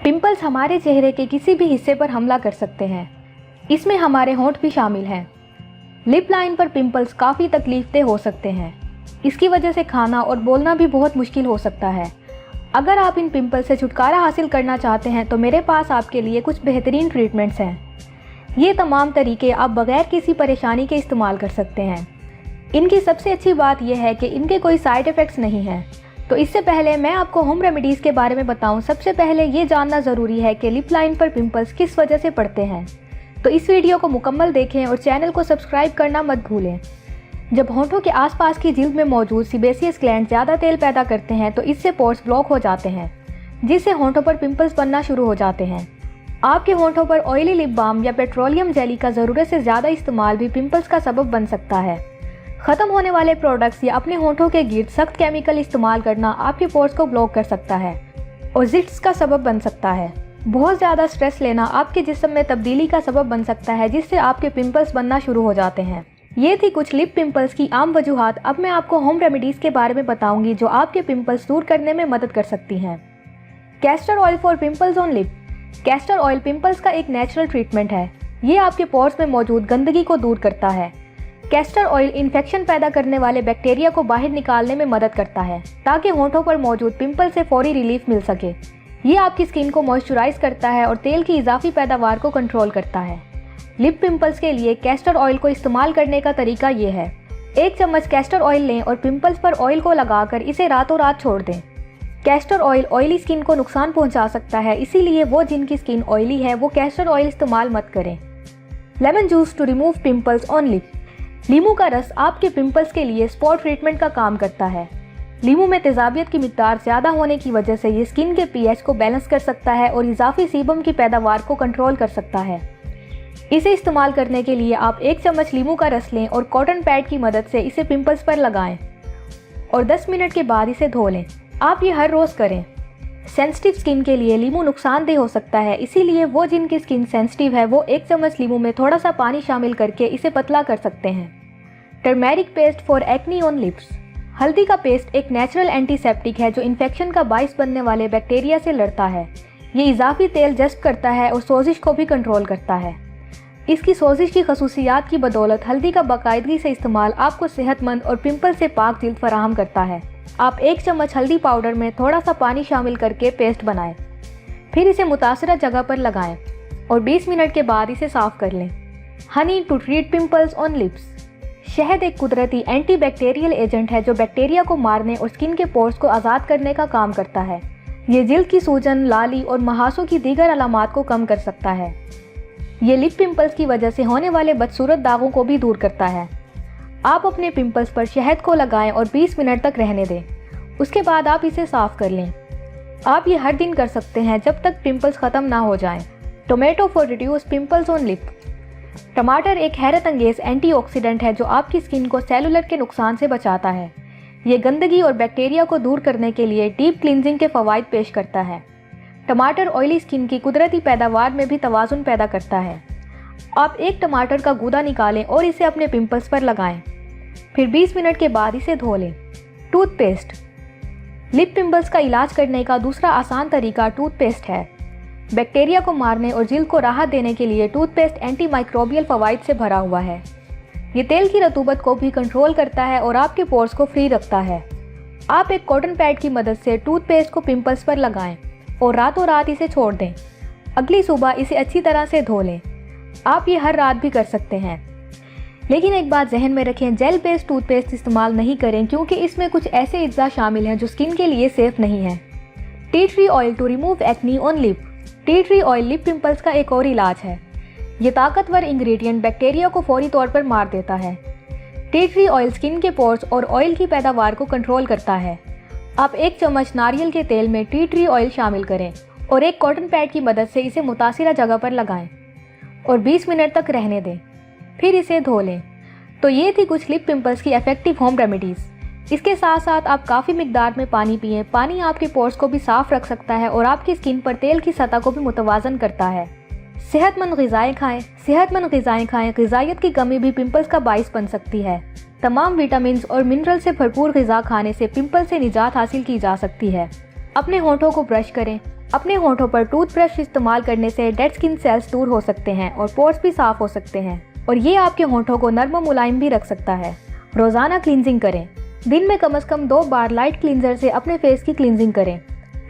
Pimples हमारे चेहरे के किसी भी हिस्से पर हमला कर सकते हैं। इसमें हमारे होंठ भी शामिल हैं। लिप लाइन पर पिंपल्स काफ़ी तकलीफदेह हो सकते हैं। इसकी वजह से खाना और बोलना भी बहुत मुश्किल हो सकता है। अगर आप इन पिंपल्स से छुटकारा हासिल करना चाहते हैं तो मेरे पास आपके लिए कुछ बेहतरीन ट्रीटमेंट्स हैं। ये तमाम तरीके आप बगैर किसी परेशानी के इस्तेमाल कर सकते हैं। इनकी सबसे अच्छी बात यह है कि इनके कोई साइड इफ़ेक्ट्स नहीं हैं। तो इससे पहले मैं आपको होम रेमेडीज़ के बारे में बताऊं, सबसे पहले ये जानना ज़रूरी है कि लिप लाइन पर पिंपल्स किस वजह से पड़ते हैं। तो इस वीडियो को मुकम्मल देखें और चैनल को सब्सक्राइब करना मत भूलें। जब होंठों के आसपास की जिल्द में मौजूद सीबेसियस ग्लैंड ज़्यादा तेल पैदा करते हैं तो इससे पोर्स ब्लॉक हो जाते हैं, जिससे होंठों पर पिंपल्स बनना शुरू हो जाते हैं। आपके होंठों पर ऑयली लिप बाम या पेट्रोलियम जेली का ज़रूरत से ज़्यादा इस्तेमाल भी पिंपल्स का सबब बन सकता है। ख़त्म होने वाले प्रोडक्ट्स या अपने होंठों के गिर्द सख्त केमिकल इस्तेमाल करना आपके पोर्स को ब्लॉक कर सकता है और ज़िट्स का सबब बन सकता है। बहुत ज़्यादा स्ट्रेस लेना आपके जिस्म में तब्दीली का सबब बन सकता है, जिससे आपके पिंपल्स बनना शुरू हो जाते हैं। ये थी कुछ लिप पिंपल्स की आम वजूहात। अब मैं आपको होम रेमेडीज़ के बारे में बताऊंगी जो आपके पिंपल्स दूर करने में मदद कर सकती हैं। Castor oil for pimples on lip. Castor oil pimples का एक नेचुरल ट्रीटमेंट है। ये आपके पोर्स में मौजूद गंदगी को दूर करता है। कैस्टर ऑयल इन्फेक्शन पैदा करने वाले बैक्टीरिया को बाहर निकालने में मदद करता है, ताकि होंठों पर मौजूद पिंपल से फौरी रिलीफ मिल सके। ये आपकी स्किन को मॉइस्चराइज करता है और तेल की इजाफी पैदावार को कंट्रोल करता है। लिप पिंपल्स के लिए कैस्टर ऑयल को इस्तेमाल करने का तरीका ये है। 1 चम्मच कैस्टर ऑयल लें और पिंपल्स पर ऑयल को लगाकर इसे रातों रात छोड़ दें। कैस्टर ऑयल ऑयली स्किन को नुकसान पहुंचा सकता है, इसीलिए वो जिनकी स्किन ऑयली है वो कैस्टर ऑयल इस्तेमाल मत करें। Lemon juice to remove pimples on lip. नींबू का रस आपके पिंपल्स के लिए स्पॉट ट्रीटमेंट का काम करता है। नींबू में तेजाबियत की मिकदार ज़्यादा होने की वजह से ये स्किन के पीएच को बैलेंस कर सकता है और इजाफी सीबम की पैदावार को कंट्रोल कर सकता है। इसे इस्तेमाल करने के लिए आप 1 चम्मच नींबू का रस लें और कॉटन पैड की मदद से इसे पिंपल्स पर लगाएं और 10 मिनट के बाद इसे धो लें। आप ये हर रोज़ करें। सेंसिटिव स्किन के लिए नींबू नुकसानदेह हो सकता है, इसीलिए वो जिनकी स्किन सेंसिटिव है वो 1 चम्मच नींबू में थोड़ा सा पानी शामिल करके इसे पतला कर सकते हैं। Turmeric paste for acne on lips. हल्दी का पेस्ट एक नेचुरल एंटीसेप्टिक है जो इन्फेक्शन का बाइस बनने वाले बैक्टीरिया से लड़ता है। ये इजाफी तेल जज्ब करता है और सोजिश को भी कंट्रोल करता है। इसकी सोजिश की खसूसियात की बदौलत हल्दी का बाकायदगी से इस्तेमाल आपको सेहतमंद और पिंपल से पाक जिल्द फराहम करता है। आप 1 चम्मच हल्दी पाउडर में थोड़ा सा पानी शामिल करके पेस्ट बनाएं, फिर इसे मुतासरा जगह पर लगाएं और 20 मिनट के बाद इसे साफ कर लें। Honey to treat pimples on lips. शहद एक कुदरती एंटीबैक्टीरियल एजेंट है जो बैक्टीरिया को मारने और स्किन के पोर्स को आज़ाद करने का काम करता है। ये जिल्द की सूजन, लाली और महासों की दीगर अलामात को कम कर सकता है। ये लिप पिंपल्स की वजह से होने वाले बदसूरत दागों को भी दूर करता है। आप अपने पिंपल्स पर शहद को लगाएं और 20 मिनट तक रहने दें। उसके बाद आप इसे साफ कर लें। आप ये हर दिन कर सकते हैं जब तक पिंपल्स ख़त्म ना हो जाएं। Tomato for reduce pimples on lip. टमाटर एक हैरत अंगेज एंटीऑक्सीडेंट है जो आपकी स्किन को सेलुलर के नुकसान से बचाता है। ये गंदगी और बैक्टीरिया को दूर करने के लिए डीप क्लींजिंग के फ़वाइद पेश करता है। टमाटर ऑयली स्किन की कुदरती पैदावार में भी तवाज़ुन पैदा करता है। आप 1 टमाटर का गूदा निकालें और इसे अपने पिंपल्स पर लगाएं, फिर 20 मिनट के बाद इसे धो लें। टूथपेस्ट। लिप पिंपल्स का इलाज करने का दूसरा आसान तरीका टूथपेस्ट है। बैक्टीरिया को मारने और जिल्द को राहत देने के लिए टूथपेस्ट एंटी माइक्रोबियल फ़वाइद से भरा हुआ है। ये तेल की रतूबत को भी कंट्रोल करता है और आपके पोर्स को फ्री रखता है। आप एक कॉटन पैड की मदद से टूथपेस्ट को पिंपल्स पर लगाएं और रातों रात इसे छोड़ दें। अगली सुबह इसे अच्छी तरह से धो लें। आप ये हर रात भी कर सकते हैं। लेकिन एक बात जहन में रखें, जेल बेस्ड टूथपेस्ट इस्तेमाल नहीं करें क्योंकि इसमें कुछ ऐसे अज्जा शामिल हैं जो स्किन के लिए सेफ नहीं है। Tea tree oil to remove acne on lip. Tea tree oil lip pimples का एक और इलाज है। ये ताकतवर इंग्रेडिएंट बैक्टीरिया को फौरी तौर पर मार देता है। टी ट्री ऑयल स्किन के पोर्स और ऑयल की पैदावार को कंट्रोल करता है। आप 1 चम्मच नारियल के तेल में टी ट्री ऑयल शामिल करें और एक कॉटन पैड की मदद से इसे मुतासिरा जगह पर लगाएं और 20 मिनट तक रहने दें, फिर इसे धो लें। तो ये थी कुछ लिप पिंपल्स की इफेक्टिव होम रेमेडीज़। इसके साथ साथ आप काफ़ी मिकदार में पानी पिएं। पानी आपके पोर्स को भी साफ रख सकता है और आपकी स्किन पर तेल की सतह को भी मुतवाज़न करता है। सेहतमंद ग़िज़ाएँ खाएँ। सेहतमंद ग़िज़ाएँ खाएँ। ग़िज़ाइयत की कमी भी पिंपल्स का बाइस बन सकती है। तमाम विटामिन और मिनरल से भरपूर ग़िज़ा खाने से पिंपल से निजात हासिल की जा सकती है। अपने होंठों को ब्रश करें। अपने होठों पर टूथब्रश इस्तेमाल करने से डेड स्किन सेल्स दूर हो सकते हैं और पोर्स भी साफ हो सकते हैं और ये आपके होठों को नर्म और मुलायम भी रख सकता है। रोजाना क्लींजिंग करें। दिन में कम से कम 2 बार लाइट क्लींजर से अपने फेस की क्लींजिंग करें।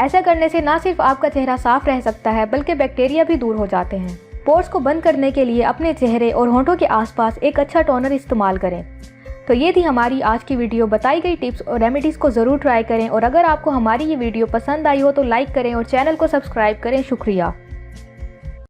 ऐसा करने से न सिर्फ आपका चेहरा साफ रह सकता है बल्कि बैक्टीरिया भी दूर हो जाते हैं। पोर्स को बंद करने के लिए अपने चेहरे और होठों के आसपास एक अच्छा टोनर इस्तेमाल करें। तो ये थी हमारी आज की वीडियो। बताई गई टिप्स और रेमेडीज़ को ज़रूर ट्राई करें और अगर आपको हमारी ये वीडियो पसंद आई हो तो लाइक करें और चैनल को सब्सक्राइब करें। शुक्रिया।